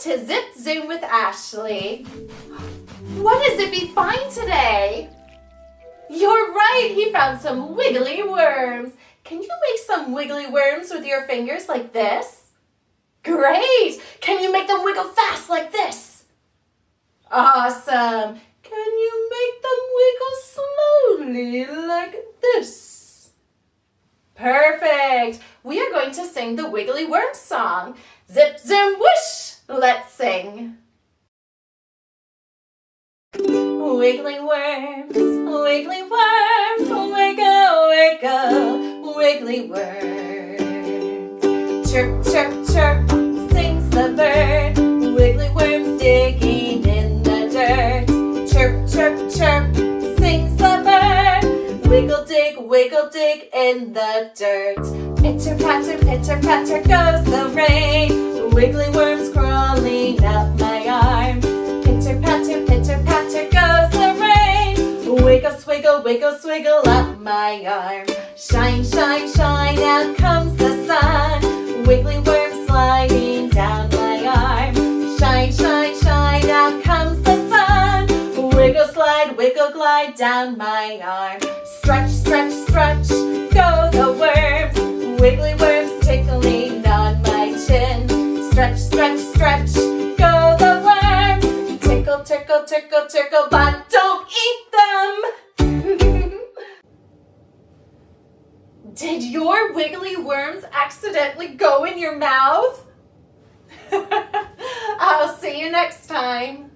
to Zip Zoom with Ashley. What a zippy find today! You're right, he found some wiggly worms. Can you make some wiggly worms with your fingers like this? Great! Can you make them wiggle fast like this? Awesome! Can you make them wiggle slowly like this? Perfect! We are going to sing the Wiggly Worm song. Zip, zoom, whoosh! Let's sing. Wiggly worms, wiggle, wiggle, wiggly worms. Chirp, chirp, chirp, sings the bird. Wiggly worms digging in the dirt. Chirp, chirp, chirp, sings the bird. Wiggle dig in the dirt. Pitter patter goes the rain. Wiggly worms crawling up my arm. Pitter patter goes the rain. Wiggle, swiggle up my arm. Shine, shine, shine, out comes the sun. Wiggly worm sliding down my arm. Shine, shine, shine, out comes the sun. Wiggle, slide, wiggle, glide down my arm. Stretch, stretch, stretch, go the worms. Wiggly worms tickling on my chin. Stretch, stretch, stretch, go the worms. Tickle, tickle, tickle, tickle, but don't eat them! Did your wiggly worms accidentally go in your mouth? I'll see you next time.